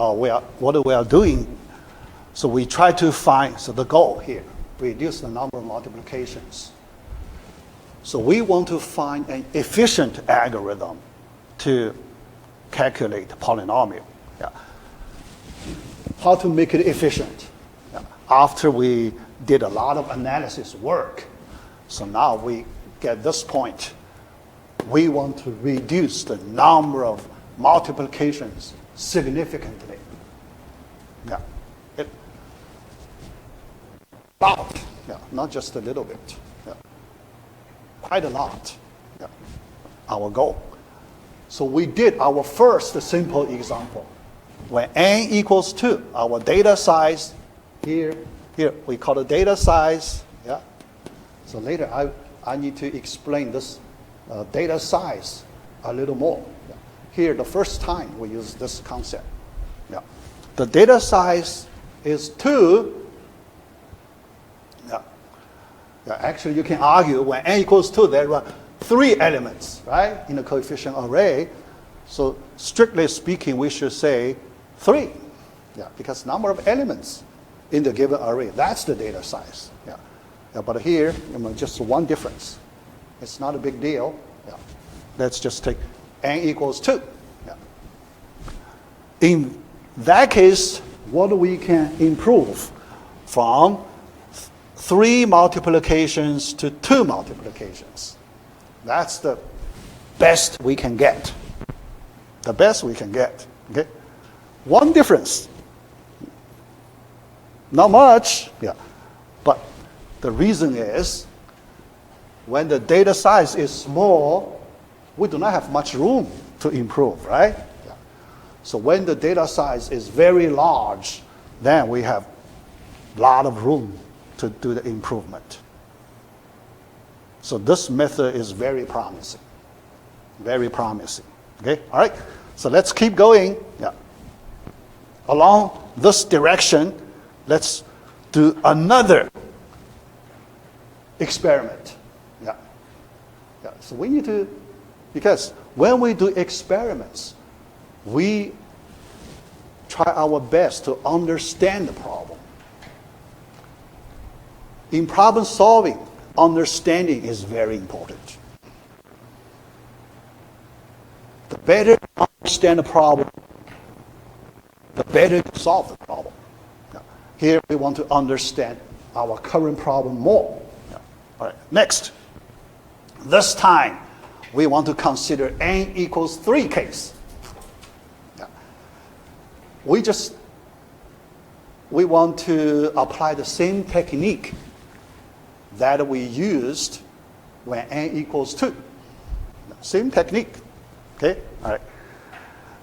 what we are doing. So we try to find, so the goal here, reduce the number of multiplications. So we want to find an efficient algorithm to calculate polynomial. Yeah. How to make it efficient? Yeah. After we did a lot of analysis work, so now we get this point. We want to reduce the number of multiplications significantly. Yeah. A lot. Yeah. Not just a little bit. Yeah. Quite a lot. Yeah. Our goal. So we did our first simple example. When n equals 2, our data size here we call it data size. Yeah. So later I need to explain this data size a little more. Yeah. Here, the first time we use this concept. Yeah. The data size is 2. Yeah. Yeah. Actually, you can argue when n equals 2, there are 3 elements, right, in the coefficient array. So strictly speaking, we should say 3. Yeah, because number of elements in the given array, that's the data size. Yeah. Yeah, but here, just one difference. It's not a big deal. Yeah. Let's just take n equals 2. Yeah. In that case, what we can improve from 3 multiplications to 2 multiplications. That's the best we can get. The best we can get. Okay? One difference. Not much. Yeah. But the reason is when the data size is small, we do not have much room to improve, right? Yeah. So when the data size is very large, then we have a lot of room to do the improvement. So this method is very promising. Very promising. Okay? All right? So let's keep going. Yeah. Along this direction, let's do another experiment. Yeah. Yeah. So we need to, because when we do experiments, we try our best to understand the problem. In problem solving, understanding is very important. The better you understand the problem, the better you solve the problem. Now, here we want to understand our current problem more. All right, next. This time, we want to consider n equals 3 case. Yeah. We want to apply the same technique that we used when n equals 2. Same technique. Okay? All right.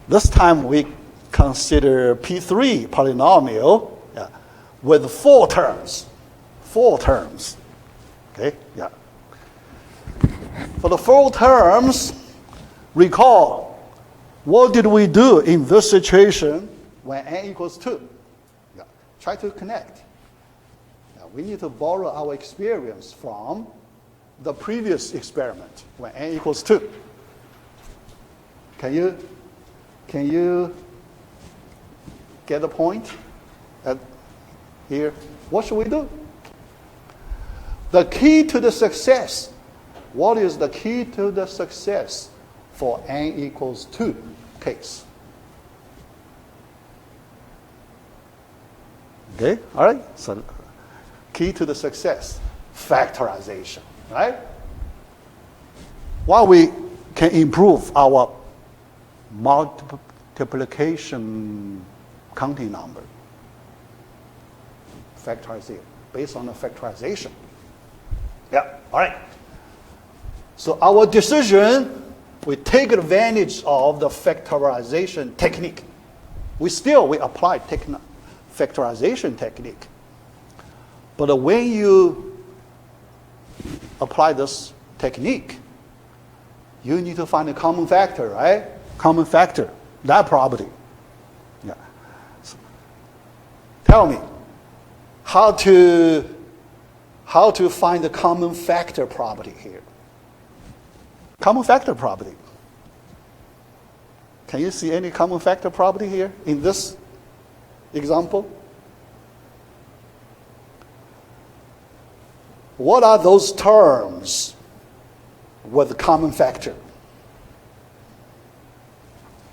This time we consider P3 polynomial with 4 terms. 4 terms. Okay? Yeah. For the 4 terms, recall, what did we do in this situation when n equals 2? Yeah. Try to connect. We need to borrow our experience from the previous experiment when n equals 2. Can you get the point? Here, what should we do? The key to the success. What is the key to the success for n equals 2 case? Okay, all right. So key to the success, factorization, right? While we can improve our multiplication counting number, factorization, based on the factorization. Yeah, all right. So our decision, we take advantage of the factorization technique. We apply factorization technique. But when you apply this technique, you need to find a common factor, right? Common factor, that property. Yeah. So, tell me, how to find the common factor property here? Common factor property. Can you see any common factor property here in this example? What are those terms with common factor?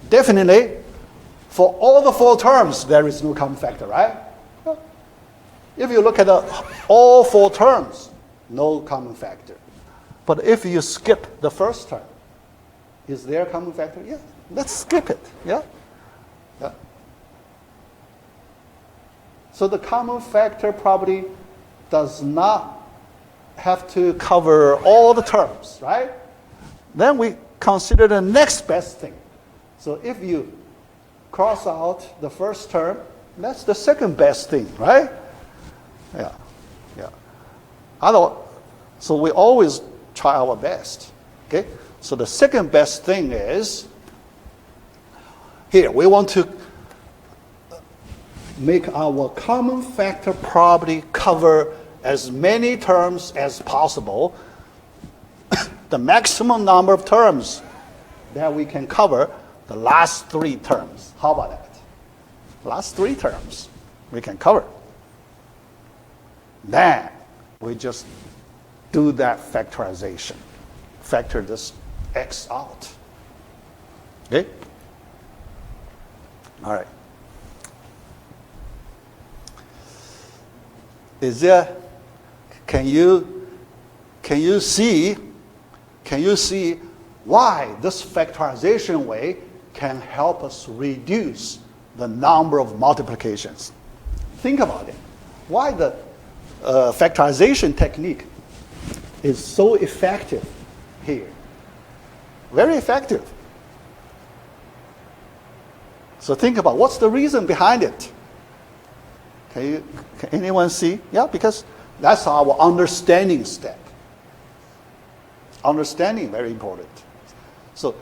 Definitely, for all the 4 terms, there is no common factor, right? If you look at all 4 terms, no common factor. But if you skip the first term, is there a common factor? Yeah, let's skip it, yeah? Yeah. So the common factor property does not have to cover all the terms, right? Then we consider the next best thing. So if you cross out the first term, that's the second best thing, right? Yeah, yeah. So we always try our best, okay? So the second best thing is, here, we want to make our common factor property cover as many terms as possible. The maximum number of terms that we can cover, the last 3 terms. How about that? Last 3 terms we can cover. Then we just do that factorization. Factor this x out. Okay? All right. Is there, can you see why this factorization way can help us reduce the number of multiplications? Think about it. Why the factorization technique is so effective here. Very effective. So think about what's the reason behind it. Can anyone see? Yeah, because that's our understanding step. Understanding, very important. So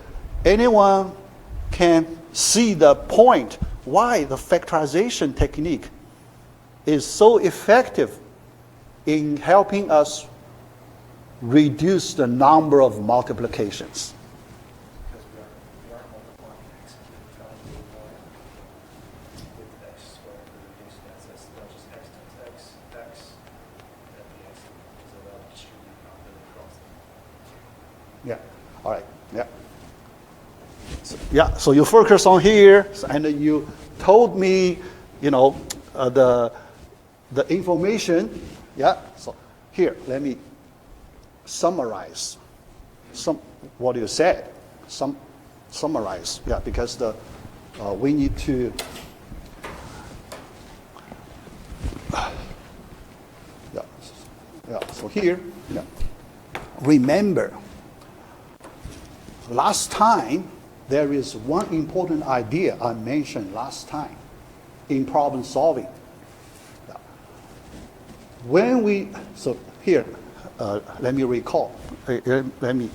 anyone can see the point why the factorization technique is so effective in helping us reduce the number of multiplications. Because we aren't multiplying x cubed times with x squared for reducing that. So it's not just x times x, and the x is allowed to distribute confidently across them. Yeah. All right. Yeah. So, yeah. So you focus on here, and you told me, the information. Yeah. So here, let me summarize what you said. Summarize. Yeah, because we need to. Yeah. So here, remember. Last time, there is one important idea I mentioned last time in problem solving. So here, let me recall. Let me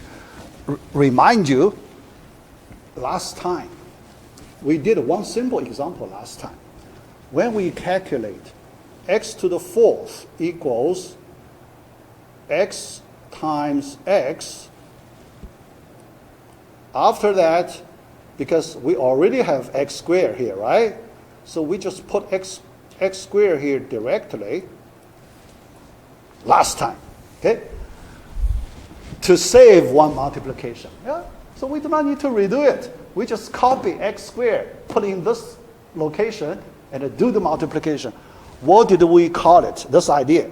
remind you, last time, we did one simple example last time. When we calculate x to the 4th equals x times x, after that, because we already have x squared here, right? So we just put x squared here directly last time, okay? To save one multiplication. Yeah? So we do not need to redo it. We just copy x squared, put in this location, and do the multiplication. What did we call it, this idea?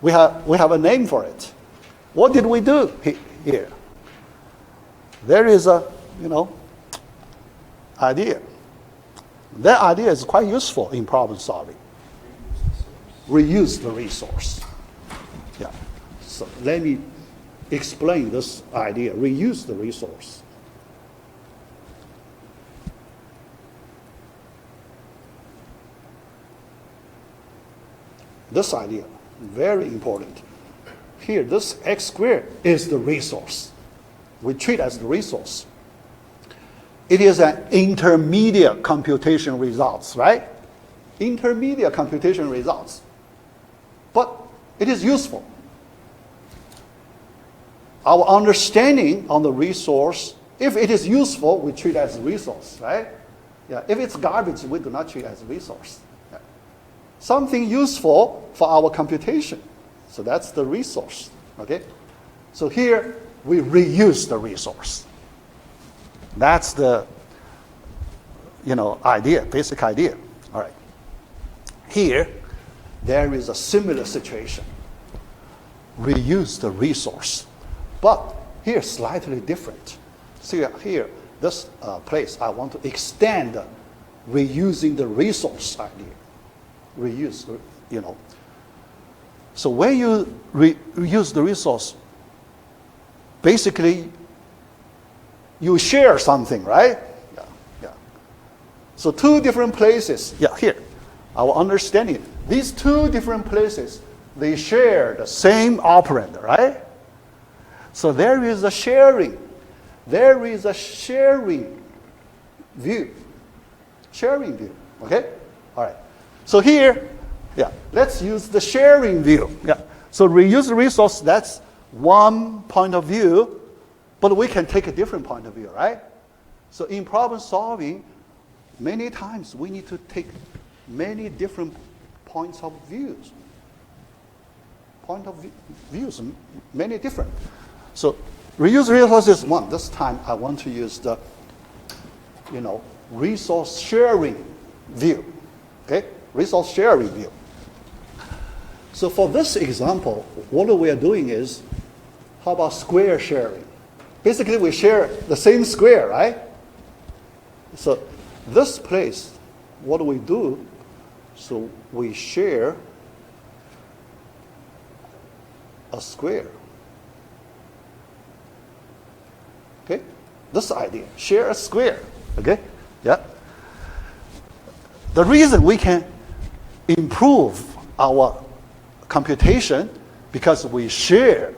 We have a name for it. What did we do here? There is a, idea. That idea is quite useful in problem solving. Reuse the resource. Yeah. So let me explain this idea. Reuse the resource. This idea, very important. Here, this x squared is the resource. We treat as the resource. It is an intermediate computation results, right? Intermediate computation results. But it is useful. Our understanding on the resource, if it is useful, we treat it as a resource, right? Yeah, if it's garbage, we do not treat it as a resource. Yeah. Something useful for our computation. So that's the resource. Okay? So here we reuse the resource. That's the idea, basic idea. All right. Here, there is a similar situation. Reuse the resource. But here, slightly different. See here, this place, I want to extend reusing the resource idea. Reuse, So when you reuse the resource, basically, you share something, right? Yeah. So two different places. Yeah, here, our understanding. These two different places, they share the same operand, right? So there is a sharing. There is a sharing view. Sharing view, okay? All right. So here, let's use the sharing view. Yeah. So reuse the resource, that's one point of view, but we can take a different point of view, right? So in problem solving, many times we need to take many different points of views. Views, many different. So reuse resources one. This time I want to use the, resource sharing view. Okay, resource sharing view. So for this example, what we are doing is, how about square sharing? Basically, we share the same square, right? So this place, what do we do? So we share a square. Okay? This idea, share a square. Okay? Yeah. The reason we can improve our computation because we share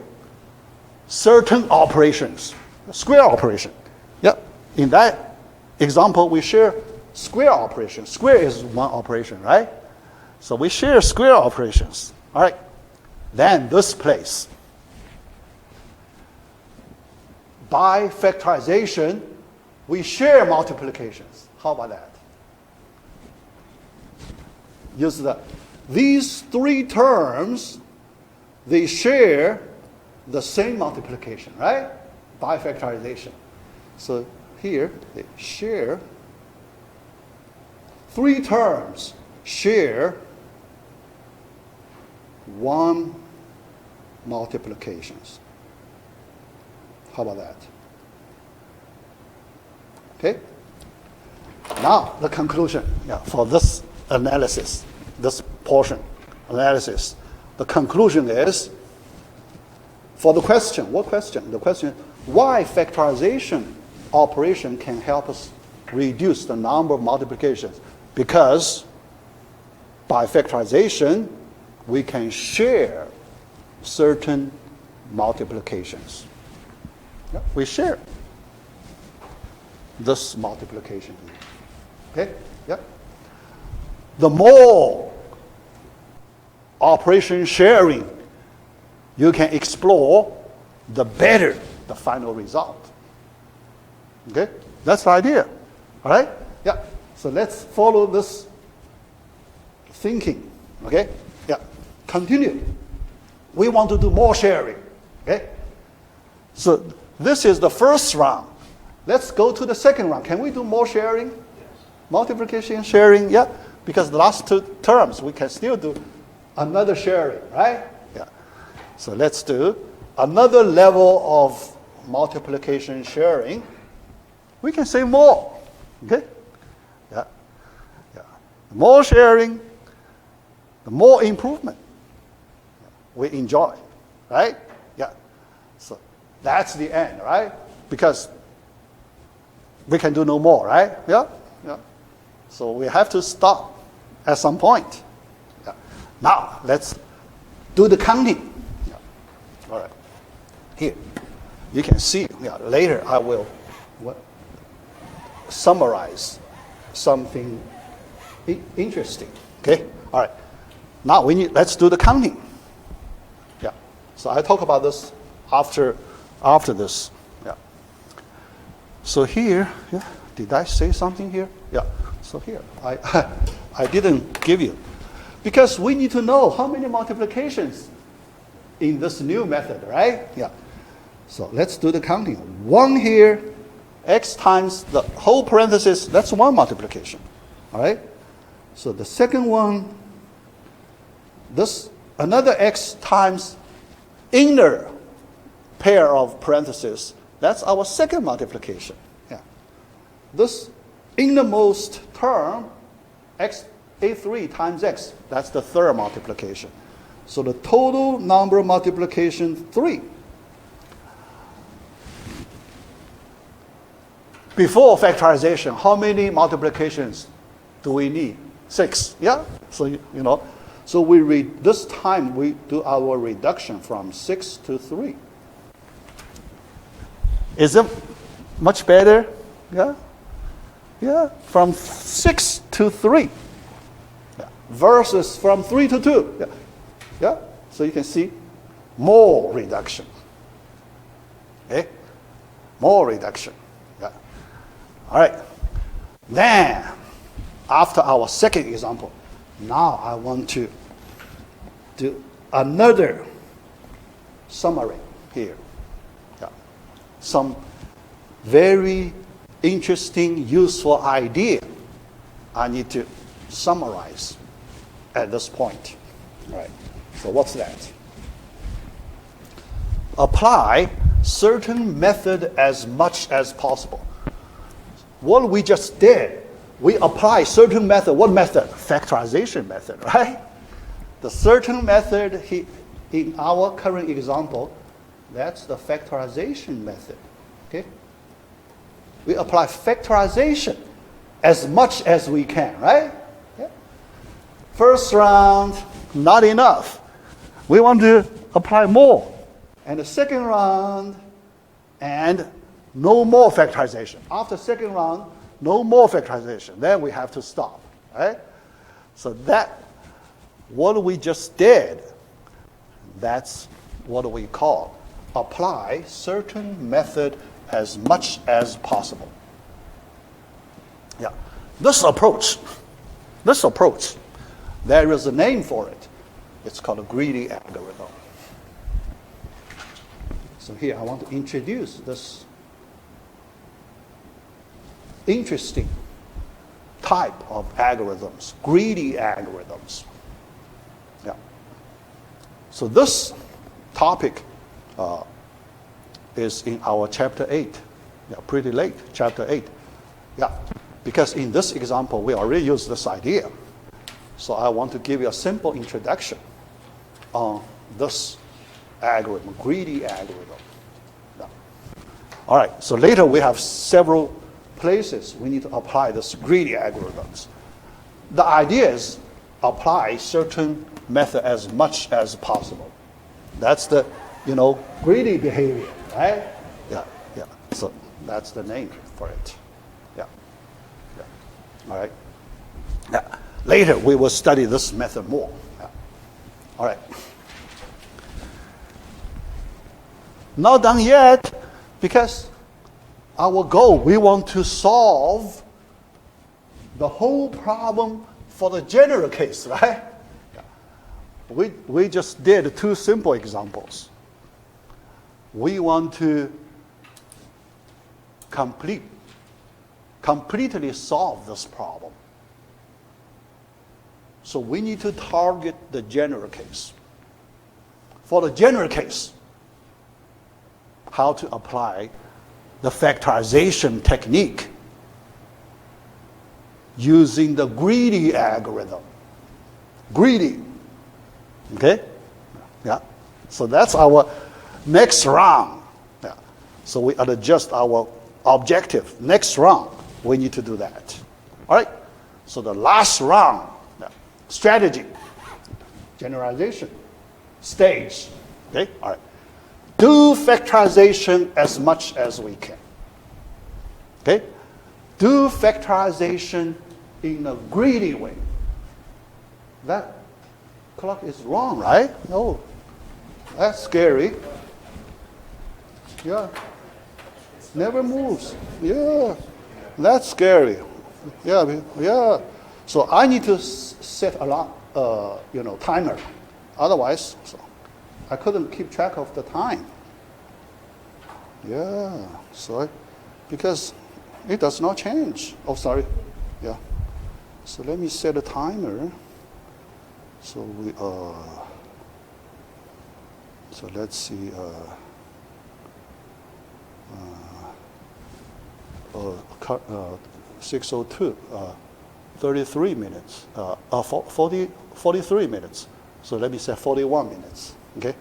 certain operations, square operation. Yeah. In that example, we share square operation. Square is one operation, right? So we share square operations. All right. Then this place. By factorization, we share multiplications. How about that? Use these three terms, they share the same multiplication, right? By factorization. So here, they share, three terms share one multiplications. How about that? Okay? Now, the conclusion for this analysis, this portion analysis, the conclusion is, for the question, what question? The question, why factorization operation can help us reduce the number of multiplications? Because by factorization, we can share certain multiplications. Yeah, we share this multiplication. Okay? Yeah. The more operation sharing you can explore, the better the final result. Okay? That's the idea. All right? Yeah. So let's follow this thinking. Okay? Yeah. Continue. We want to do more sharing. Okay? So this is the first round. Let's go to the second round. Can we do more sharing? Yes. Multiplication sharing? Yeah. Because the last two terms, we can still do another sharing, right? Yeah. So let's do another level of multiplication sharing. We can say more. Okay? Yeah. Yeah. The more sharing, the more improvement we enjoy, right? Yeah. So that's the end, right? Because we can do no more, right? Yeah. Yeah. So we have to stop at some point. Yeah. Now let's do the counting. Yeah. All right. Here, you can see. Yeah. Later I will summarize something interesting. Okay. All right. Now let's do the counting. Yeah. So I talk about this after this. Yeah. So here, yeah. Did I say something here? Yeah. So here, I didn't give you. Because we need to know how many multiplications in this new method, right? Yeah. So let's do the counting. 1 here, x times the whole parenthesis, that's 1 multiplication. All right? So the second one, this another x times inner pair of parentheses, that's our second multiplication. Yeah. This innermost term, a3 times x, that's the third multiplication. So the total number of multiplication, 3. Before factorization, how many multiplications do we need? 6, yeah? So, you know, so this time we do our reduction from 6 to 3. Is it much better? Yeah? Yeah, from 6 to 3. Yeah. Versus from 3 to 2. Yeah. Yeah? So you can see more reduction. Okay? More reduction. Yeah. All right. Then, after our second example, now I want to do another summary here. Yeah. Some very interesting, useful idea I need to summarize at this point. All right. So what's that? Apply certain method as much as possible. What we just did, we apply certain method. What method? Factorization method, right? The certain method in our current example, that's the factorization method. Okay? We apply factorization as much as we can, right? Yeah. First round, not enough. We want to apply more. And the second round, and no more factorization. After second round, no more factorization. Then we have to stop, right? So that, what we just did, that's what we call apply certain method as much as possible. Yeah. This approach, there is a name for it. It's called a greedy algorithm. So here I want to introduce this interesting type of algorithms, greedy algorithms. Yeah. So this topic is in our chapter 8. Yeah, pretty late, chapter 8. Yeah, because in this example, we already used this idea. So I want to give you a simple introduction on this algorithm, greedy algorithm. Yeah. All right, so later we have several places we need to apply this greedy algorithms. The idea is apply certain method as much as possible. That's the, greedy behavior, right? Yeah, yeah. So that's the name for it. Yeah. Yeah. All right. Yeah. Later we will study this method more. Yeah. All right. Not done yet, because our goal, we want to solve the whole problem for the general case, right? Yeah. We just did 2 simple examples. We want to completely solve this problem. So we need to target the general case. For the general case, how to apply the factorization technique using the greedy algorithm. Greedy. Okay? Yeah. So that's our next round. Yeah. So we adjust our objective. Next round, we need to do that. All right? So the last round, yeah. Strategy, generalization, stage. Okay? All right. Do factorization as much as we can. Okay? Do factorization in a greedy way. That clock is wrong, right? Oh, that's scary. Yeah. Never moves. Yeah. That's scary. Yeah. So I need to set a timer. Otherwise, so I couldn't keep track of the time. Yeah, so because it does not change. Oh, sorry. Yeah. So let me set a timer. So so let's see. 6:02, 33 minutes, 43 minutes. So let me say 41 minutes, okay?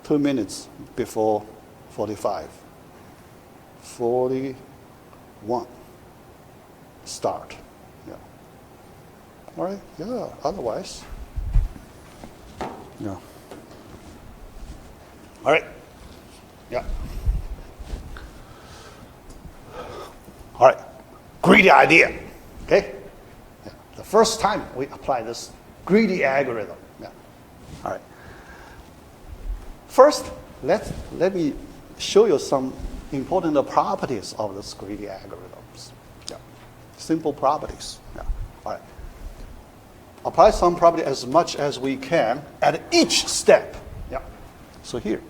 2 minutes before 45. 41. Start. Yeah. All right, yeah, otherwise. Yeah. All right. Yeah. All right. Greedy idea. Okay? Yeah. The first time we apply this greedy algorithm. Yeah. All right. First, let me show you some important properties of this greedy algorithms. Yeah. Simple properties. Yeah. All right. Apply some property as much as we can at each step. Yeah. So here.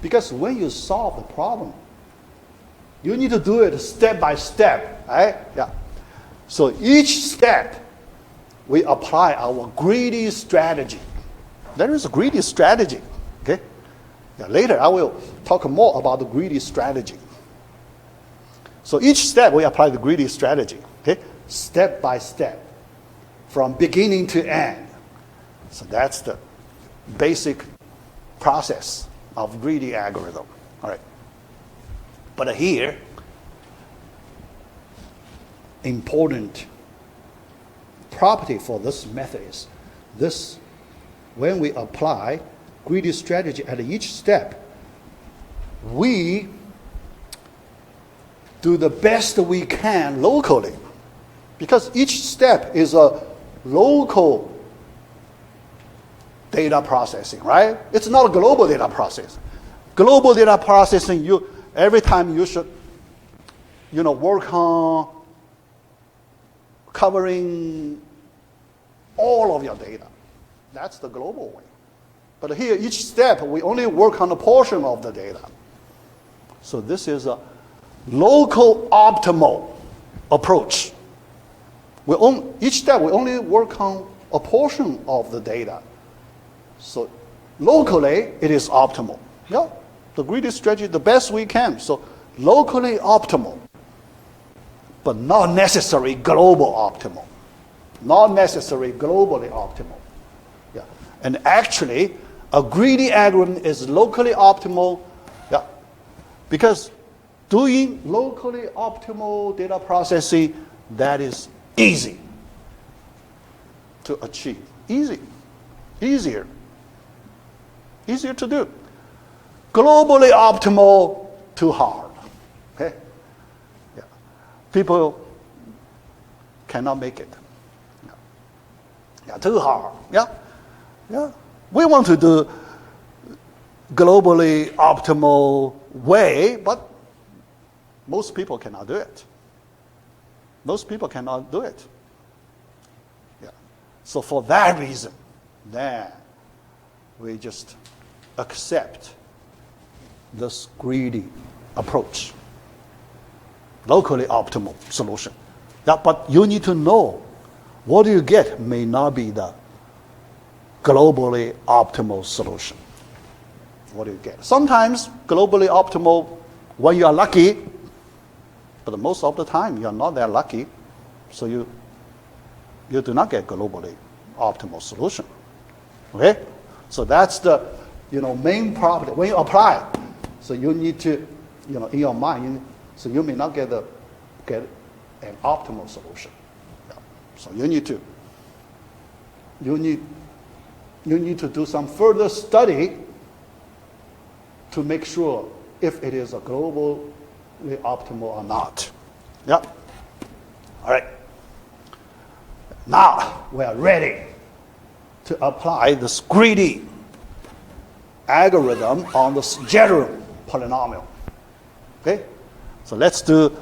Because when you solve the problem, you need to do it step by step, right? Yeah. So each step, we apply our greedy strategy. There is a greedy strategy, okay? Yeah, later I will talk more about the greedy strategy. So each step, we apply the greedy strategy, okay? Step by step, from beginning to end. So that's the basic process of greedy algorithm, all right? But here, important property for this method is this: when we apply greedy strategy at each step, we do the best we can locally, because each step is a local data processing, right? It's not a global data processing. Global data processing, every time you should, work on covering all of your data. That's the global way. But here, each step, we only work on a portion of the data. So this is a local optimal approach. Each step, we only work on a portion of the data. So locally, it is optimal. Yeah. The greedy strategy, the best we can. So locally optimal, but not necessarily global optimal. Not necessarily globally optimal. Yeah. And actually, a greedy algorithm is locally optimal, yeah, because doing locally optimal data processing, that is easy to achieve. Easier to do. Globally optimal, too hard. Okay? Yeah. People cannot make it. Yeah, too hard. Yeah. We want to do globally optimal way, but most people cannot do it. Most people cannot do it. Yeah. So for that reason, then we just accept this greedy approach, locally optimal solution. Yeah, but you need to know what you get may not be the globally optimal solution. What do you get? Sometimes globally optimal when you are lucky, but most of the time you are not that lucky, so you do not get globally optimal solution. Okay? So that's the main property. When you apply, so you need to, in your mind, so you may not get an optimal solution. Yeah. So you need to do some further study to make sure if it is a globally optimal or not. Yeah. All right. Now we are ready to apply this greedy algorithm on the general polynomial. Okay? So let's do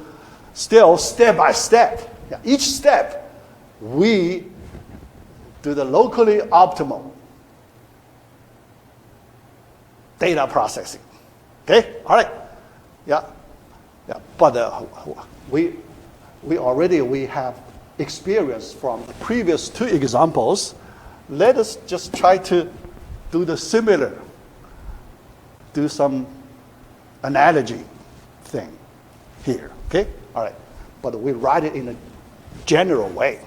still step by step. Yeah, each step, we do the locally optimal data processing. Okay, all right. Yeah, yeah. But we have experience from the previous two examples. Let us just try to do the similar, do some analogy thing here. Okay, all right. But we write it in a general way.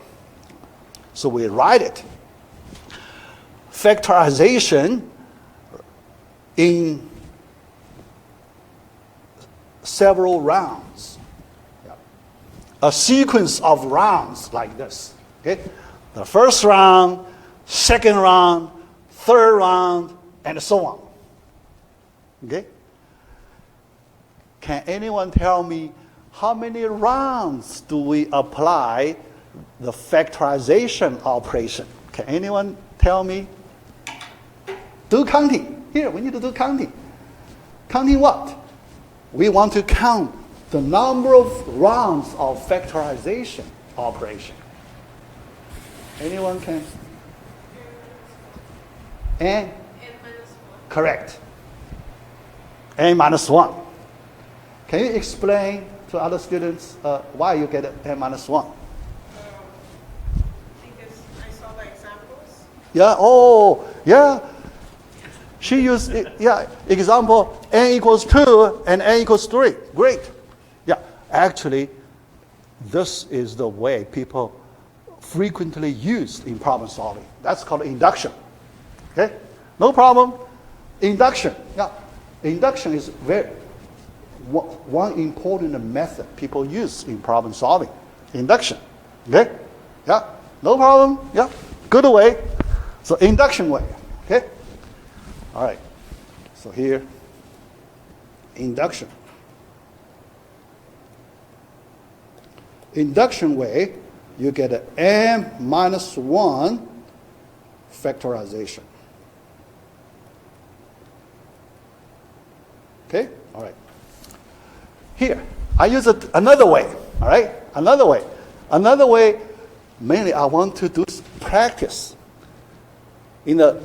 So we write it. Factorization in several rounds. Yeah. A sequence of rounds like this. Okay? The first round, second round, third round, and so on. Okay? Can anyone tell me how many rounds do we apply the factorization operation? Can anyone tell me? Do counting. Here, we need to do counting. Counting what? We want to count the number of rounds of factorization operation. Anyone can? N? Correct. N minus 1. Can you explain to other students why you get N minus 1? Because I saw the examples. Yeah, oh, yeah. She used, example, n equals 2 and n equals 3. Great. Yeah, actually, this is the way people frequently use in problem solving. That's called induction. Okay? No problem. Induction. Yeah, induction is one important method people use in problem solving. Induction. Okay? Yeah, no problem. Yeah, good way. So induction way. Okay? All right. So here, induction. Induction way, you get an n minus 1 factorization. Okay? All right. Here, I use another way. All right? Another way. Another way, mainly I want to do practice. In the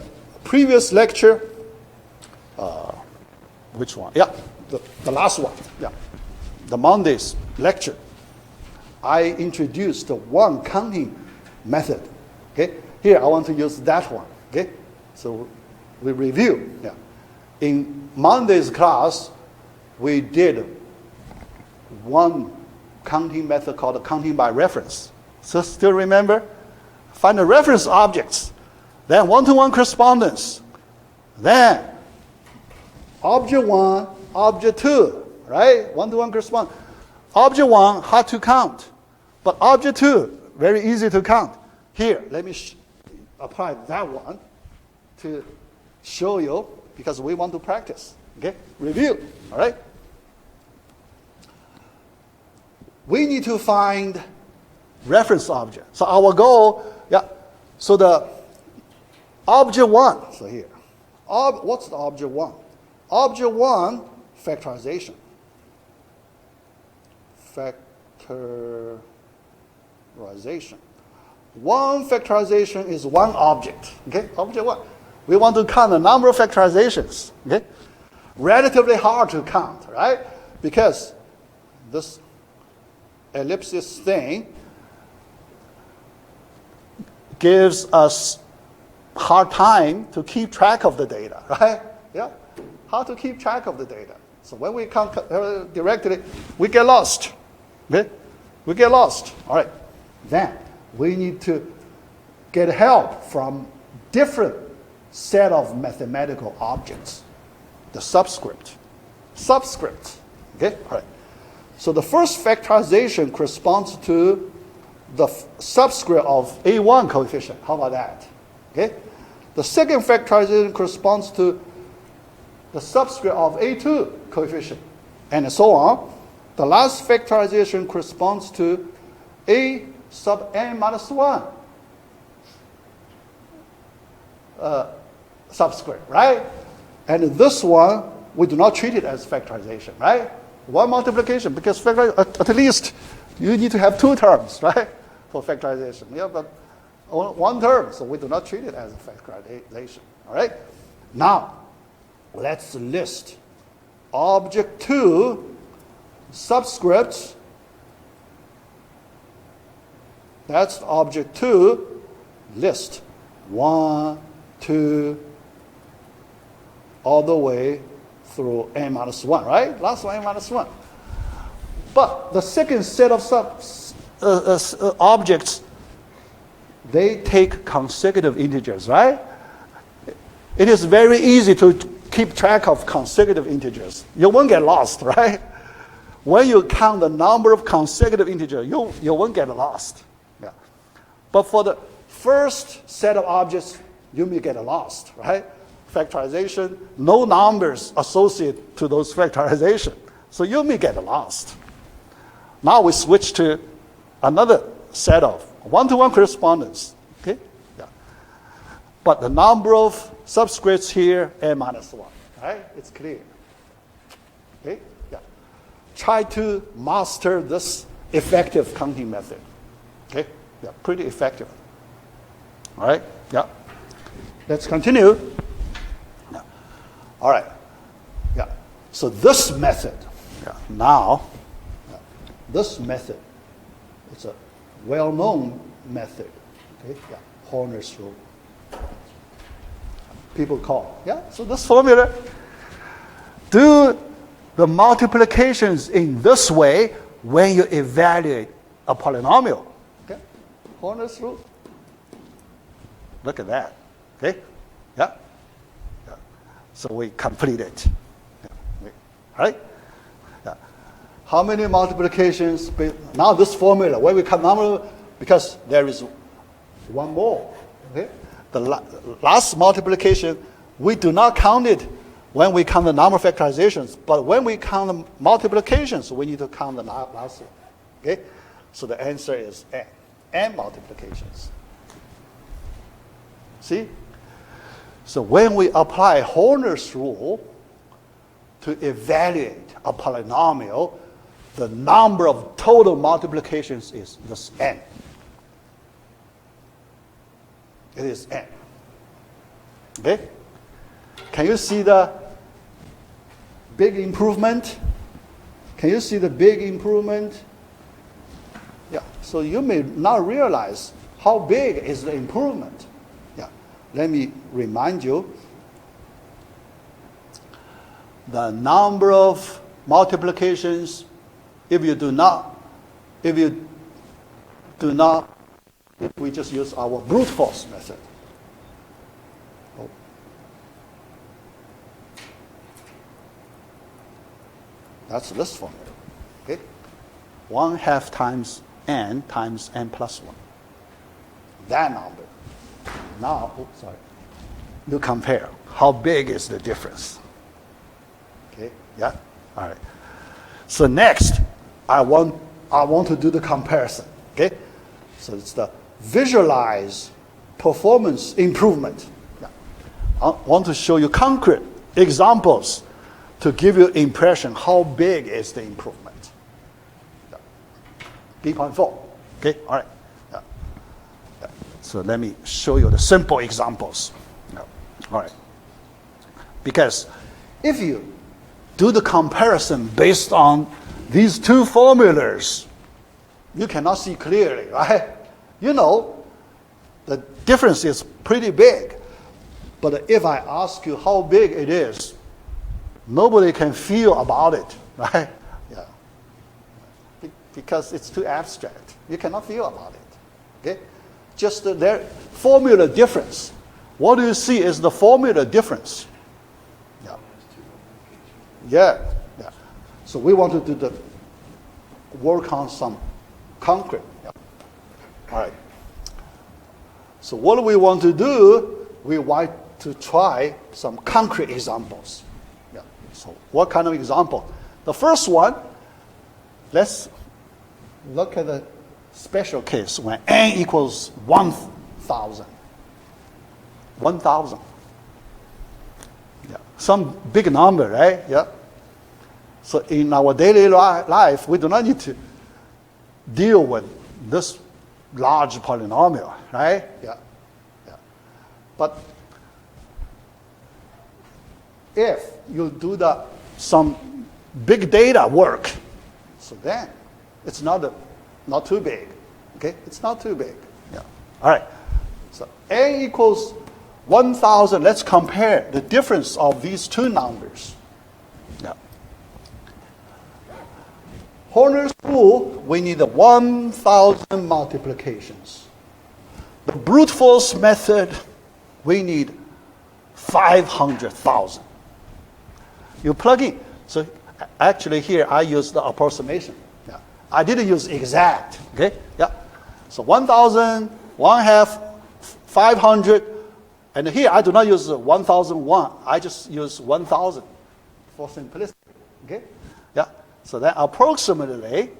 previous lecture, which one? Yeah, the last one. Yeah, the Monday's lecture. I introduced the one counting method. Okay, here I want to use that one. Okay, so we review. Yeah, in Monday's class, we did one counting method called counting by reference. So still remember? Find the reference objects, then one-to-one correspondence, then object 1, object 2, right? One-to-one correspondence. Object 1 hard to count, but object 2 very easy to count. Here, let me apply that one to show you because we want to practice. Okay, review. All right. We need to find reference object. So our goal, yeah. So the object 1. So here, what's the object 1? Object 1, factorization. Factorization. One factorization is one object. Okay, object 1. We want to count the number of factorizations. Okay, relatively hard to count, right? Because this ellipsis thing gives us hard time to keep track of the data, right? Yeah, how to keep track of the data. So when we count directly, we get lost. Okay, we get lost. All right, then we need to get help from different set of mathematical objects. The subscript. Okay, all right. So the first factorization corresponds to the subscript of A1 coefficient. How about that? Okay. The second factorization corresponds to the subscript of A2 coefficient, and so on. The last factorization corresponds to A sub n minus 1 subscript, right? And this one, we do not treat it as factorization, right? One multiplication, because at least you need to have two terms, right, for factorization. Yeah, but one term, so we do not treat it as a factorization. All right. Now, let's list object 2 subscripts. That's object 2 list 1, 2, all the way through n minus 1, right? Last one, n minus 1. But the second set of objects, they take consecutive integers, right? It is very easy to keep track of consecutive integers. You won't get lost, right? When you count the number of consecutive integers, you won't get lost. Yeah. But for the first set of objects, you may get lost, right? Factorization, no numbers associated to those factorization. So you may get lost. Now we switch to another set of one-to-one correspondence. Okay? Yeah. But the number of subscripts here, n minus 1. Right? It's clear. Okay? Yeah. Try to master this effective counting method. Okay? Yeah, pretty effective. All right? Yeah. Let's continue. Yeah. All right. Yeah. So this method, yeah, now, yeah, this method, it's a well-known method. Okay? Yeah. Horner's rule. People call. Yeah. So this formula, do the multiplications in this way when you evaluate a polynomial. Okay? Horner's rule. Look at that. Okay? Yeah? Yeah. So we complete it. Yeah. All right? Yeah. How many multiplications? Now this formula, when we come number, because there is one more. Okay? The last multiplication, we do not count it when we count the number of factorizations, but when we count the multiplications, we need to count the last one. Okay? So the answer is n. N multiplications. See? So when we apply Horner's rule to evaluate a polynomial, the number of total multiplications is this n. It is n. Okay? Can you see the big improvement? Can you see the big improvement? Yeah. So you may not realize how big is the improvement. Yeah. Let me remind you. The number of multiplications, if we just use our brute force method. Oh. That's this formula. Okay? 1/2 times n plus 1. That number. Now, you compare. How big is the difference? Okay? Yeah? All right. So next, I want to do the comparison. Okay? So it's the visualize performance improvement. Yeah. I want to show you concrete examples to give you impression how big is the improvement. Yeah. B.4. Okay, all right. Yeah. Yeah. So let me show you the simple examples. Yeah. All right. Because if you do the comparison based on these two formulas, you cannot see clearly, right? You know, the difference is pretty big. But if I ask you how big it is, nobody can feel about it, right? Yeah. Because it's too abstract. You cannot feel about it. Okay? Just their formula difference. What do you see is the formula difference. Yeah. Yeah. Yeah. So we want to do work on some concrete. Yeah. All right. So what do we want to do? We want to try some concrete examples. Yeah. So what kind of example? The first one, let's look at the special case when n equals 1,000. 1,000. Yeah. Some big number, right? Yeah. So in our daily life, we do not need to deal with this large polynomial, right? Yeah. But if you do some big data work, so then it's not too big. Okay, it's not too big. Yeah. All right. So n equals 1,000. Let's compare the difference of these two numbers. Yeah. Horner's rule, we need 1,000 multiplications. The brute force method, we need 500,000. You plug in. So actually here I use the approximation. Yeah. I didn't use exact. Okay. Yeah. So 1,000, 1/2, 500, and here I do not use 1,001. I just use 1,000 for simplicity. Okay. Yeah. So then approximately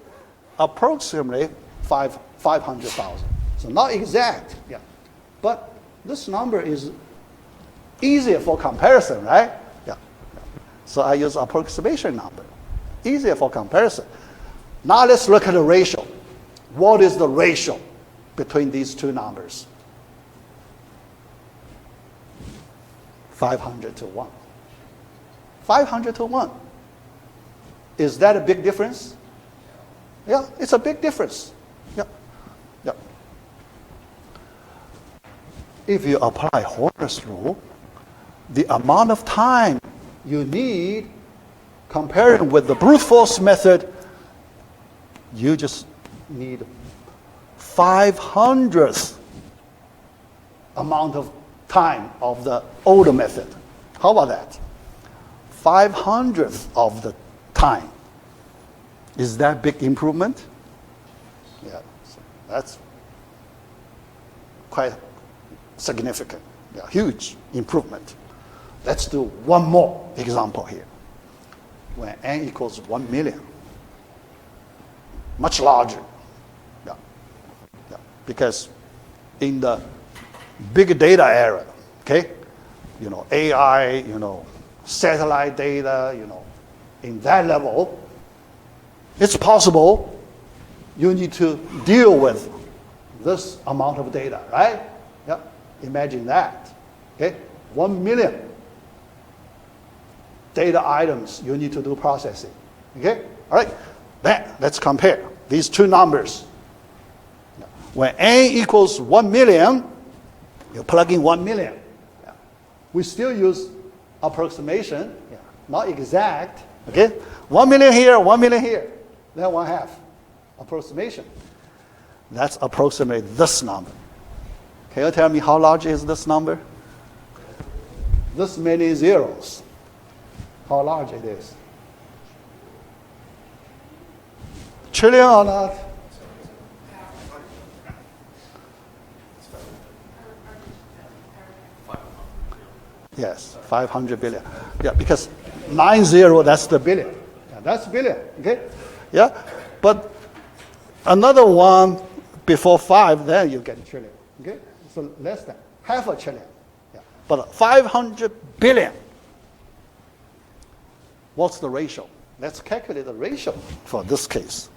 500,000. So not exact. Yeah. But this number is easier for comparison, right? Yeah. So I use approximation number. Easier for comparison. Now let's look at the ratio. What is the ratio between these two numbers? 500 to 1. 500 to 1. Is that a big difference? Yeah, it's a big difference. Yeah. Yeah. If you apply Horner's rule, the amount of time you need comparing with the brute force method, you just need 500th amount of time of the older method. How about that? 500th of the time. Is that big improvement? Yeah, so that's quite significant. Yeah, huge improvement. Let's do one more example here. When n equals 1 million. Much larger. Yeah. Yeah. Because in the big data era, okay, AI, satellite data, in that level, it's possible you need to deal with this amount of data, right? Yeah. Imagine that. Okay? 1 million data items you need to do processing. Okay? All right. Then let's compare these two numbers. When n equals 1 million, you plug in 1 million. Yeah. We still use approximation, not exact. Okay? 1 million here, 1 million here. Then 1/2. Approximation. Let's approximate this number. Can you tell me how large is this number? This many zeros. How large it is? Trillion or not? Yes, 500 billion. Yeah, because 90, that's the billion. Yeah, that's billion, okay? Yeah, but another one before 5, then you get a trillion, okay? So less than half a trillion. Yeah. But 500 billion. What's the ratio? Let's calculate the ratio for this case.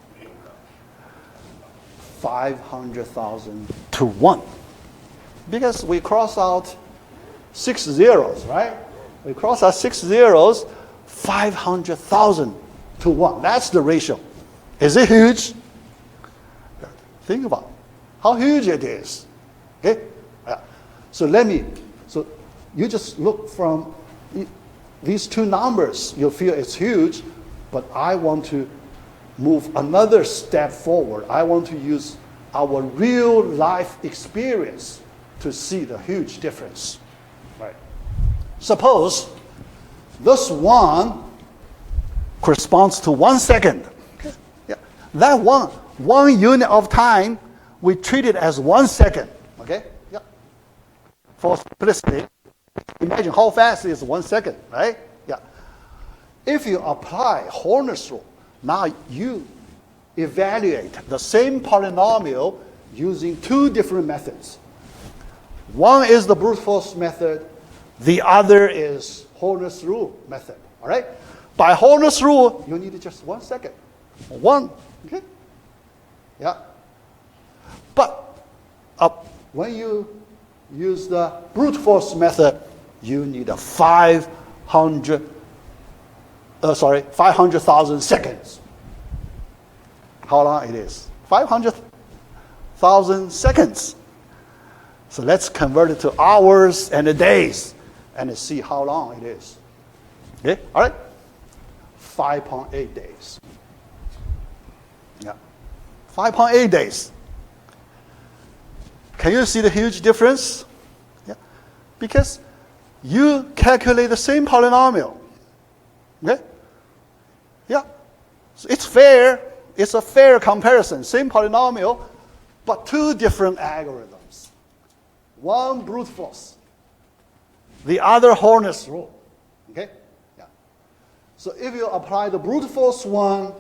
500,000 to 1. Because we cross out 6 zeros, right? We cross out 6 zeros, 500,000 to 1. That's the ratio. Is it huge? Think about it. How huge it is. Okay? So you just look from these two numbers, you'll feel it's huge, but I want to move another step forward. I want to use our real life experience to see the huge difference. Right. Suppose this one corresponds to 1 second. Okay. Yeah. That one unit of time, we treat it as 1 second. Okay? Yeah. For simplicity, imagine how fast is 1 second, right? Yeah. If you apply Horner's rule, now you evaluate the same polynomial using two different methods. One is the brute force method. The other is Horner's rule method. All right? By Horner's rule, you need just 1 second. Okay? Yeah. But when you use the brute force method, you need a 500,000 seconds. How long it is? 500,000 seconds. So let's convert it to hours and days and see how long it is. Okay, all right? 5.8 days. Yeah, 5.8 days. Can you see the huge difference? Yeah, because you calculate the same polynomial. Okay? Yeah, so it's fair. It's a fair comparison. Same polynomial, but two different algorithms. One brute force, the other Horner's rule. Okay? Yeah. So if you apply the brute force one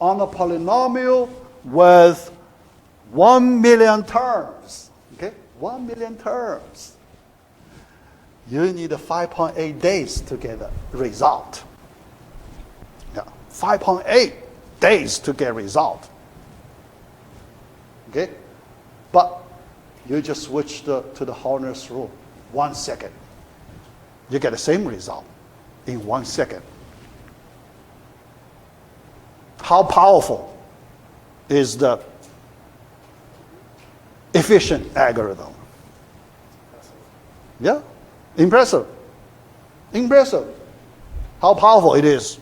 on a polynomial with 1 million terms, okay? 1 million terms, you need 5.8 days to get the result. Yeah, 5.8 days to get result. Okay? But you just switch to the Horner's rule, 1 second. You get the same result in 1 second. How powerful is the efficient algorithm? Yeah, impressive. Impressive. How powerful it is.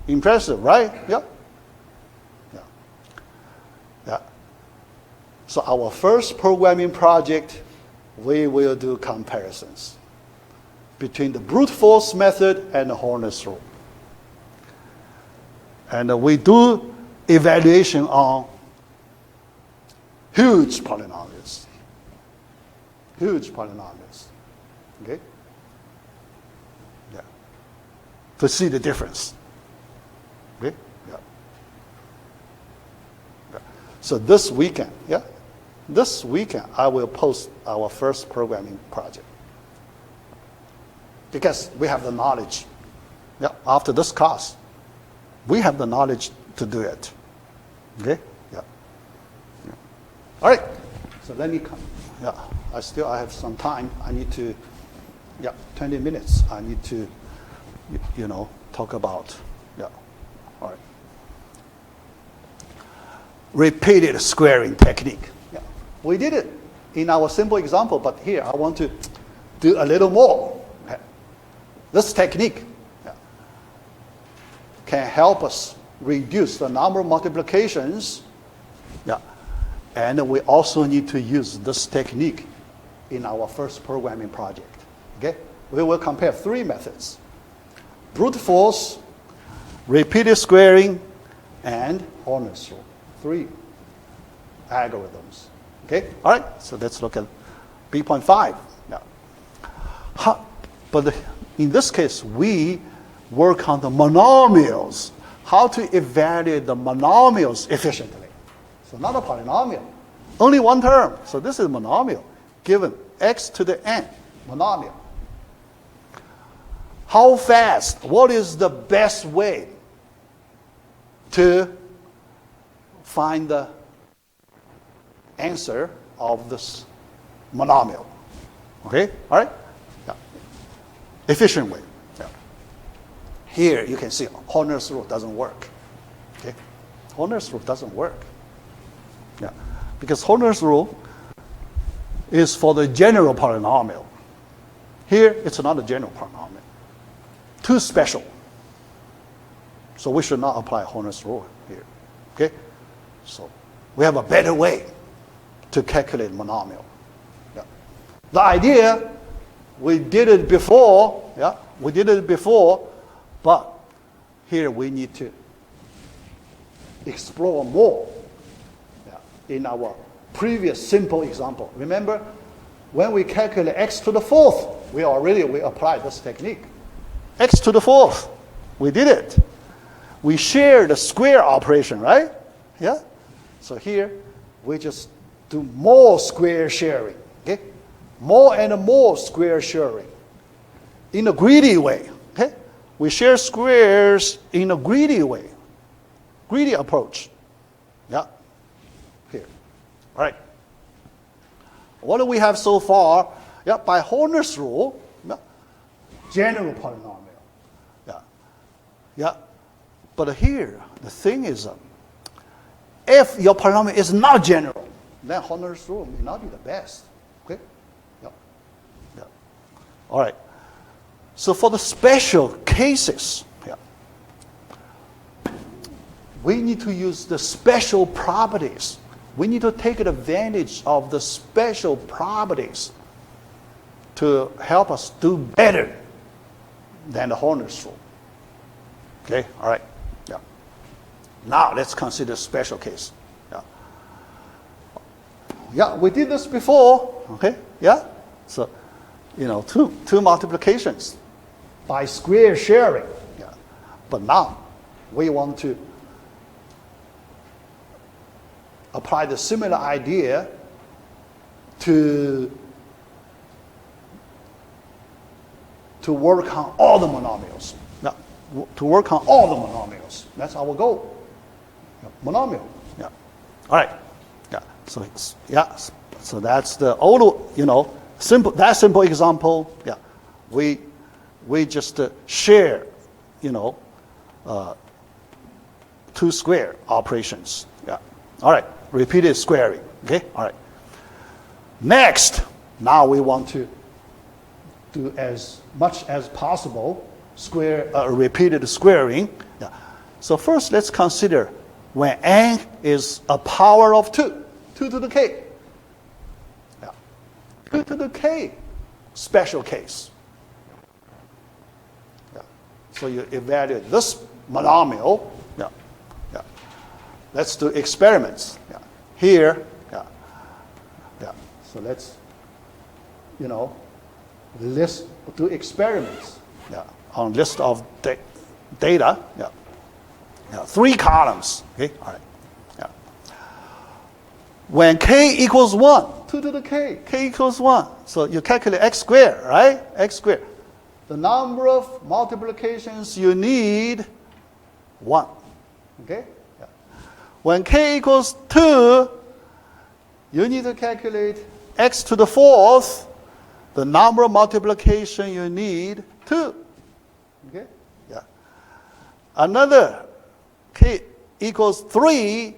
Impressive, right? Yeah. Yeah. Yeah. So our first programming project, we will do comparisons between the brute force method and the Horner's rule. And we do evaluation on huge polynomials. Huge polynomials. Okay? Yeah. To see the difference. Okay? Yeah. Yeah. So this weekend, I will post our first programming project. Because we have the knowledge. Yeah, after this class, we have the knowledge to do it. Okay? Yeah. Yeah. All right. So let me come. Yeah. I have some time. I need to, 20 minutes. I need to, talk about, all right. Repeated squaring technique. Yeah. We did it in our simple example, but here I want to do a little more. Okay. This technique can help us reduce the number of multiplications. Yeah. And we also need to use this technique in our first programming project. Okay? We will compare 3 methods: brute force, repeated squaring, and Horner's rule. 3 algorithms. Okay? All right, so let's look at B.5. Yeah. But in this case, we work on the monomials, how to evaluate the monomials efficiently. So not a polynomial, only one term. So this is monomial, given x to the n, monomial. How fast, what is the best way to find the answer of this monomial? Okay, all right? Yeah. Efficient way. Here you can see Horner's rule doesn't work. Okay? Horner's rule doesn't work. Yeah. Because Horner's rule is for the general polynomial. Here it's not a general polynomial. Too special. So we should not apply Horner's rule here. Okay? So we have a better way to calculate monomial. Yeah. The idea, we did it before, but here we need to explore more in our previous simple example. Remember, when we calculate x to the 4th, we applied this technique. X to the 4th, we did it. We share the square operation, right? Yeah? So here, we just do more square sharing. Okay? More and more square sharing in a greedy way. Okay? We share squares in a greedy way, greedy approach. Yeah, here. All right. What do we have so far? Yeah, by Horner's rule, yeah, general polynomial. Yeah, yeah. But here, the thing is, if your polynomial is not general, then Horner's rule may not be the best. Okay? Yeah. Yeah. All right. So for the special cases, yeah, we need to use the special properties. We need to take advantage of the special properties to help us do better than the Horner's rule. Okay? All right. Yeah. Now let's consider special case. Yeah. Yeah, we did this before. Okay? Yeah? So, two multiplications by square sharing. Yeah. But now we want to apply the similar idea to work on all the monomials. Now, to work on all the monomials. That's our goal. Yeah. Monomial. Yeah. All right. Yeah. So it's, yeah. So that's the old, simple example. Yeah. We just share, two square operations. Yeah. All right. Repeated squaring. Okay. All right. Next, now we want to do as much as possible repeated squaring. Yeah. So first, let's consider when n is a power of 2, 2 to the k. Yeah. 2 to the k, special case. Yeah. So you evaluate this monomial. Yeah. Yeah. Let's do experiments. Yeah. Here. Yeah. Yeah. So let's, do experiments. Yeah. On list of data. Yeah. Yeah. 3 columns. Okay. All right. Yeah. When k equals 1, 2 to the k equals 1. So you calculate x squared, right? X squared. The number of multiplications you need, 1. Okay? Yeah. When k equals 2, you need to calculate x to the 4th, the number of multiplication you need, 2. Okay? Yeah. Another k equals 3,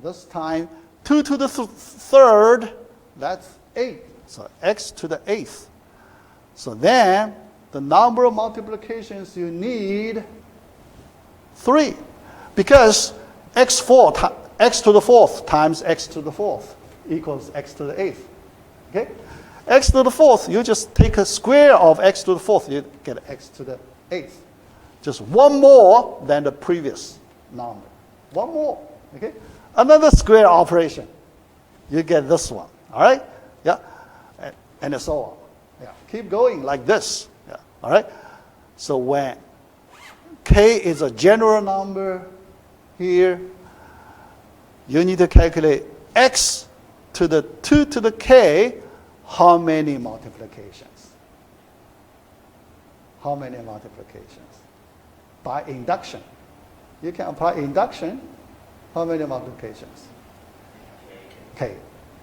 this time 2 to the 3rd, that's 8. So x to the 8th. So then the number of multiplications you need, 3. Because x to the 4th times x to the 4th equals x to the 8th. Okay? X to the 4th, you just take a square of x to the 4th, you get x to the 8th. Just one more than the previous number. One more. Okay? Another square operation. You get this one. All right? Yeah? And so on. Yeah. Keep going like this. Yeah. All right? So when k is a general number here, you need to calculate x to the 2 to the k, how many multiplications? How many multiplications? By induction. You can apply induction. How many multiplications? K.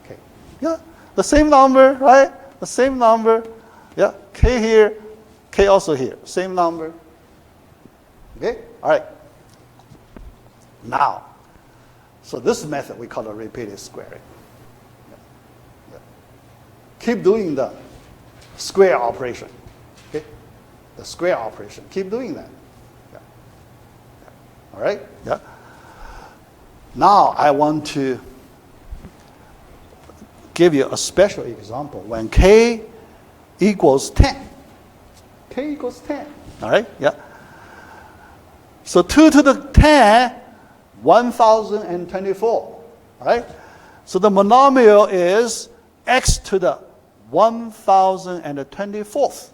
K. Yeah, the same number, right? The same number. Yeah, k here, k also here. Same number. Okay? All right. Now, so this method we call a repeated squaring. Yeah. Keep doing the square operation. Okay? The square operation. Keep doing that. Yeah. Yeah. All right? Yeah. Now I want to give you a special example when k equals 10. K equals 10. All right? Yeah. So 2 to the 10, 1024. All right? So the monomial is x to the 1024th.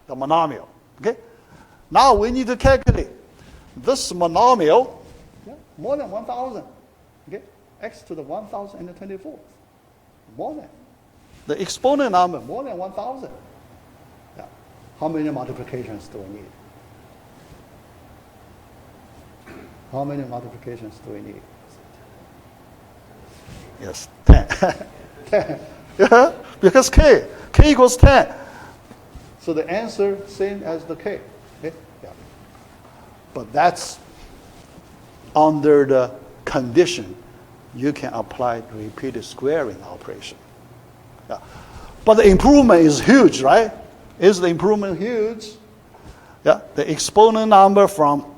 The monomial. Okay? Now we need to calculate this monomial, more than 1000. Okay? X to the 1024th. More than. The exponent number, more than 1000. Yeah. How many multiplications do we need? How many multiplications do we need? Yes, 10. 10. Yeah, because k equals 10. So the answer same as the k. Okay? Yeah. But that's under the condition you can apply repeated squaring operation. Yeah. But the improvement is huge, right? Is the improvement huge? Yeah. The exponent number from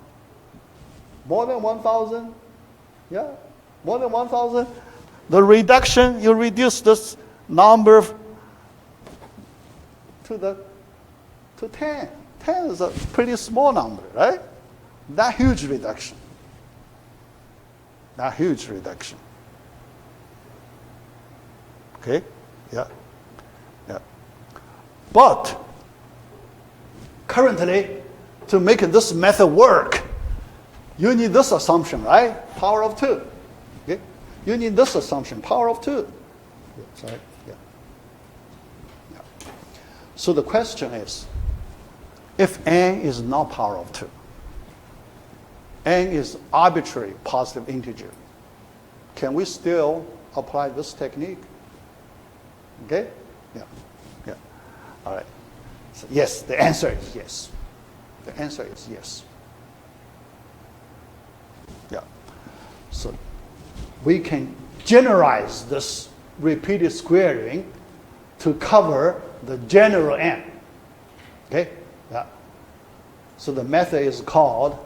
more than 1,000. Yeah. More than 1,000. The reduction, you reduce this number to 10. 10 is a pretty small number, right? That huge reduction. That huge reduction. Okay? Yeah. Yeah. But currently, to make this method work, you need this assumption, right? Power of 2. Okay? You need this assumption, power of 2. Yeah, sorry. Yeah. Yeah. So the question is, if n is not power of 2, n is arbitrary positive integer, can we still apply this technique? Okay? Yeah. Yeah. All right. So yes, the answer is yes. The answer is yes. Yeah. So we can generalize this repeated squaring to cover the general n. Okay? Yeah. So the method is called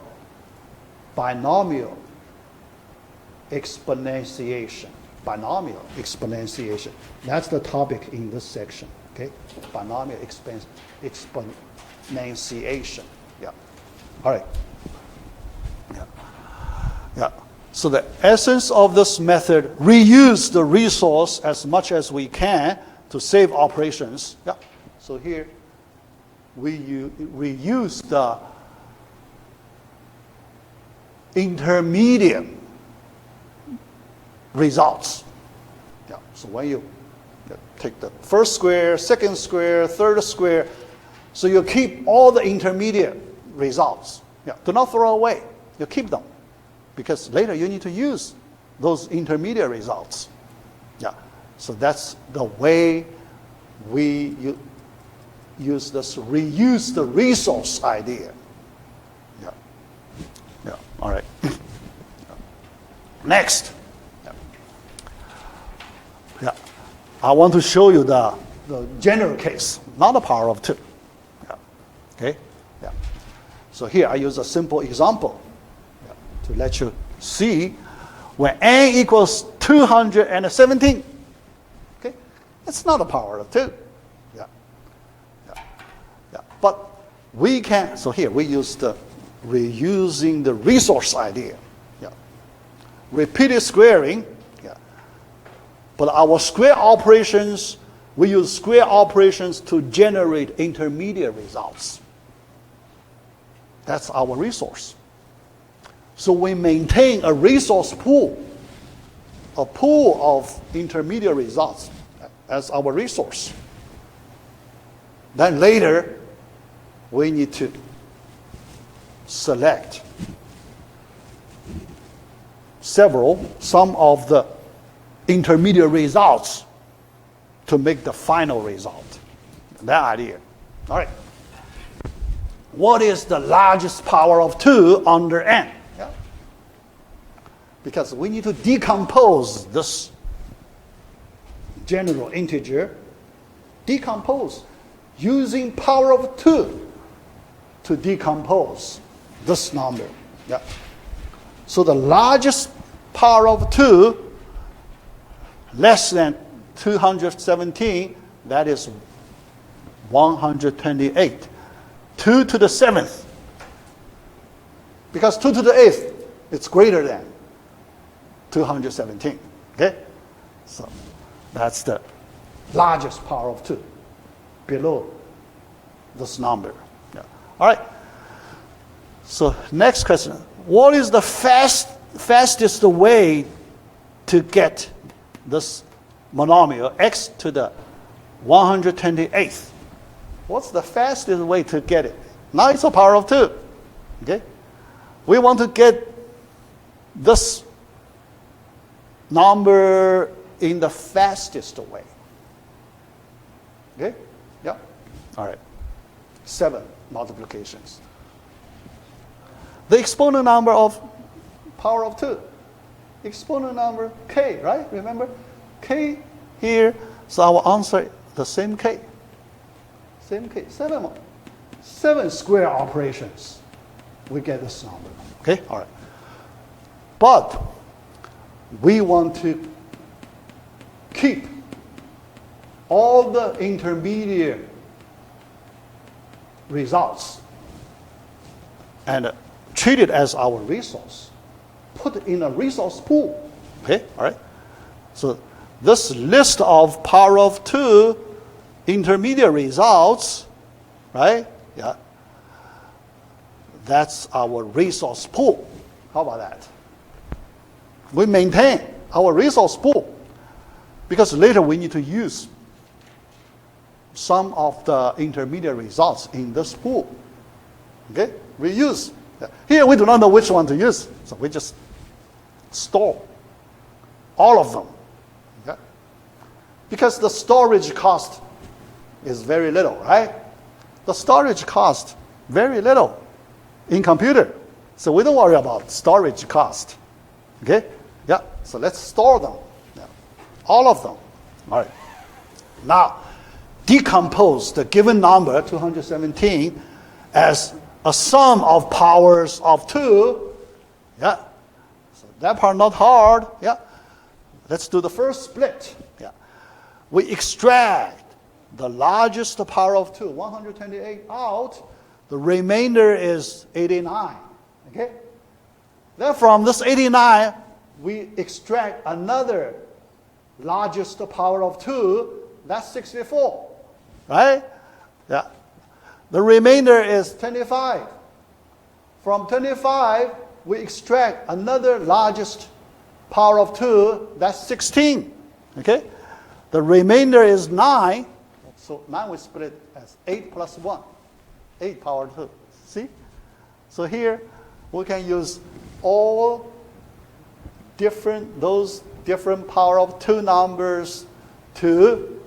binomial exponentiation. Binomial exponentiation. That's the topic in this section. Okay? Binomial exponentiation. Yeah. All right. Yeah. Yeah. So the essence of this method, reuse the resource as much as we can to save operations. Yeah. So here we use the intermediate results. Yeah. So when you take the first square, second square, third square, so you keep all the intermediate results. Yeah. Do not throw away. You keep them, because later you need to use those intermediate results. Yeah. So that's the way we use this reuse the resource idea. Yeah. Yeah. All right. Next. Yeah. Yeah. I want to show you the general case, not the power of 2. Yeah. Okay? Yeah. So here I use a simple example to let you see when n equals 217. Okay? It's not a power of 2. Yeah. Yeah. Yeah. But we can, so here we use the reusing the resource idea. Yeah. Repeated squaring. Yeah. But our square operations, we use square operations to generate intermediate results. That's our resource. So we maintain a resource pool, a pool of intermediate results as our resource. Then later, we need to select some of the intermediate results to make the final result. That idea. All right. What is the largest power of 2 under n? Yeah. Because we need to decompose this general integer, decompose using power of 2 to decompose this number. Yeah. So the largest power of 2 less than 217, that is 128. 2 to the 7th. Because 2 to the 8th, it's greater than 217. Okay? So that's the largest power of 2 below this number. Yeah. All right. So next question. What is the fastest way to get this monomial x to the 128th? What's the fastest way to get it? Now it's a power of 2. Okay? We want to get this number in the fastest way. Okay? Yeah? All right. 7 multiplications. The exponent number of power of 2. Exponent number k, right? Remember? K here. So our answer, the same k. Same k. 7 square operations. We get this number. Okay? All right. But we want to keep all the intermediate results and treat it as our resource. Put it in a resource pool. Okay? All right? So this list of power of 2 intermediate results, right? Yeah. That's our resource pool. How about that? We maintain our resource pool because later we need to use some of the intermediate results in this pool. Okay? We use. Here we do not know which one to use, so we just store all of them. Okay? Because the storage cost is very little, right? The storage cost, very little in computer. So we don't worry about storage cost. Okay? Yeah, so let's store them. Yeah. All of them. All right. Now, decompose the given number, 217, as a sum of powers of 2. Yeah. So that part not hard. Yeah. Let's do the first split. Yeah. We extract the largest power of 2, 128 out. The remainder is 89. Okay? Then from this 89, we extract another largest power of 2, that's 64. Right? Yeah. The remainder is 25. From 25, we extract another largest power of 2, that's 16. Okay? The remainder is 9. So 9 we split as 8 plus 1. 8 power 2. See? So here we can use all those different power of 2 numbers to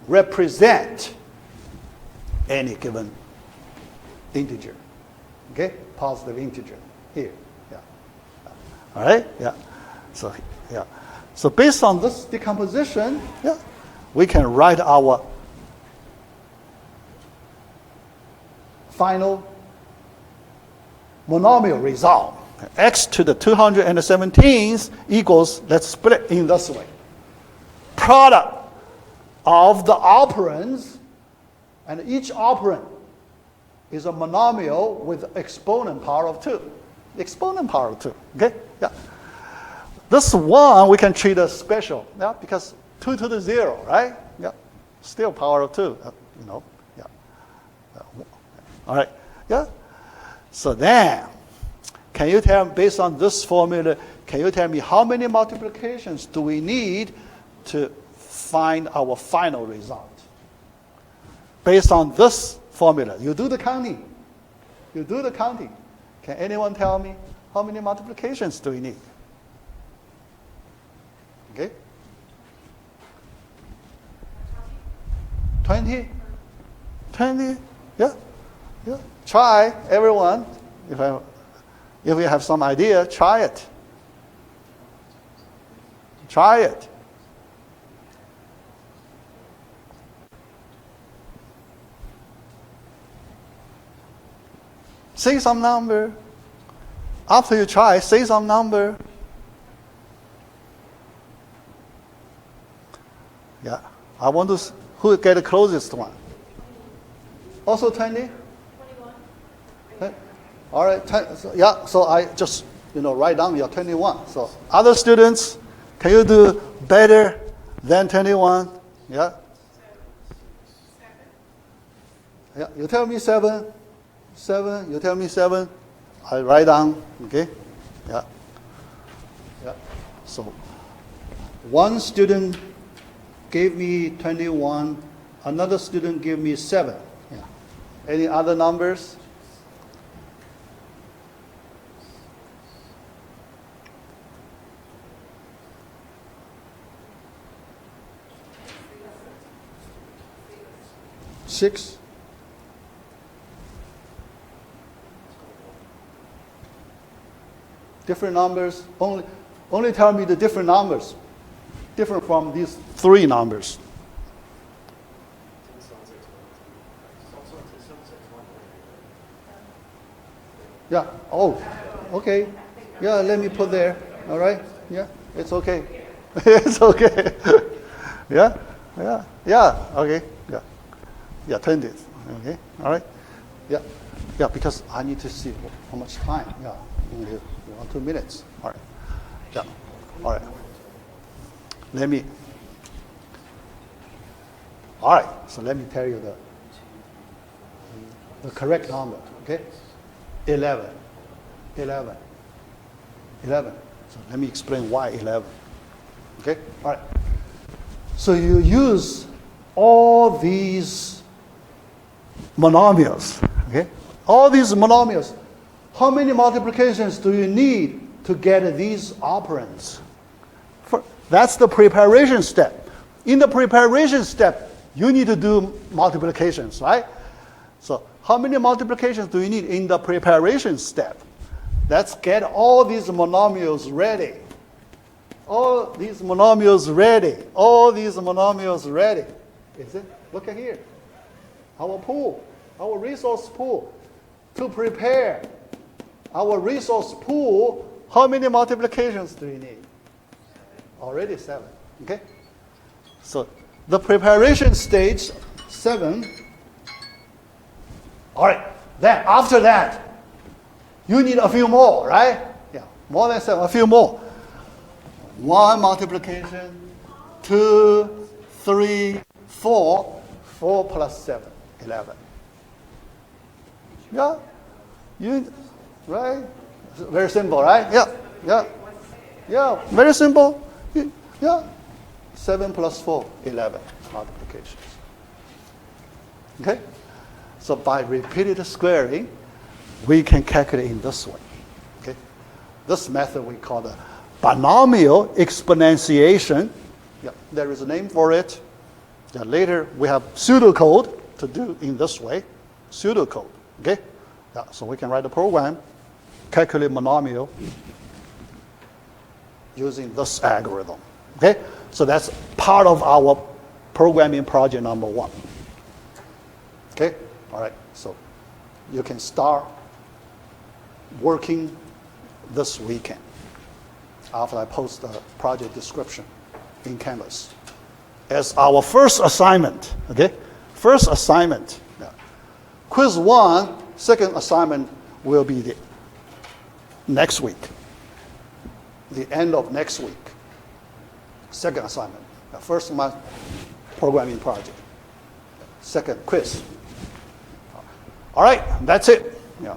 represent any given integer. Okay? Positive integer. Here. Yeah. All right? Yeah. So, yeah. So based on this decomposition, yeah, we can write our final monomial result. X to the 217th equals, let's split in this way. Product of the operands, and each operand is a monomial with exponent power of 2. Exponent power of 2. Okay? Yeah. This one we can treat as special, yeah, because 2 to the 0, right? Yeah. Still power of 2, you know. Yeah. All right. Yeah. So then, can you tell me, based on this formula, can you tell me how many multiplications do we need to find our final result? Based on this formula, you do the counting. You do the counting. Can anyone tell me how many multiplications do we need? Okay? 20? 20? Yeah? Yeah. Try, everyone. If you have some idea, try it. Try it. Say some number. After you try, say some number. Yeah. I want to, who will get the closest one? Also 20? 21. All right. So, yeah, so I just, write down your 21. So other students, can you do better than 21? Yeah? 7. Yeah, you tell me 7. 7, you tell me 7. I write down, okay? Yeah. Yeah. So one student gave me 21, another student gave me 7. Yeah. Any other numbers? 6. Different numbers. Only tell me the different numbers. Different from these 3 numbers. Yeah. Oh, okay. Yeah, let me put there. All right. Yeah, it's okay. It's okay. Yeah. Yeah. Yeah. Okay. Yeah. Yeah. 10 days. Okay. All right. Yeah. Yeah. Because I need to see how much time. Yeah. Only 1 2 minutes. All right. Yeah. All right. Let me. All right. So let me tell you the correct number. Okay. 11. 11. 11. So let me explain why 11. Okay? All right. So you use all these monomials. Okay? All these monomials. How many multiplications do you need to get these operands? That's the preparation step. In the preparation step, you need to do multiplications, right? So how many multiplications do you need in the preparation step? Let's get all these monomials ready. All these monomials ready. All these monomials ready. Is it? Look at here. Our pool, our resource pool. To prepare our resource pool, how many multiplications do you need? Already 7. Okay? So the preparation stage, 7. All right. Then after that, you need a few more, right? Yeah, more than 7, a few more. 1 multiplication, 2, 3, 4. 4 plus 7, 11. Yeah, right? Very simple, right? Yeah, yeah, yeah. Very simple. Yeah, 7 plus 4, 11 multiplications. Okay. So by repeated squaring, we can calculate in this way. Okay? This method we call the binomial exponentiation. Yeah, there is a name for it. Yeah, later we have pseudocode to do in this way. Pseudocode. Okay? Yeah, so we can write a program, calculate monomial using this algorithm. Okay? So that's part of our programming project number 1. Okay? All right. So you can start working this weekend after I post the project description in Canvas as our first assignment. Okay? First assignment. Yeah. Quiz 1, second assignment will be the next week. The end of next week. Second assignment. The first month programming project. Second quiz. All right, that's it. Yeah.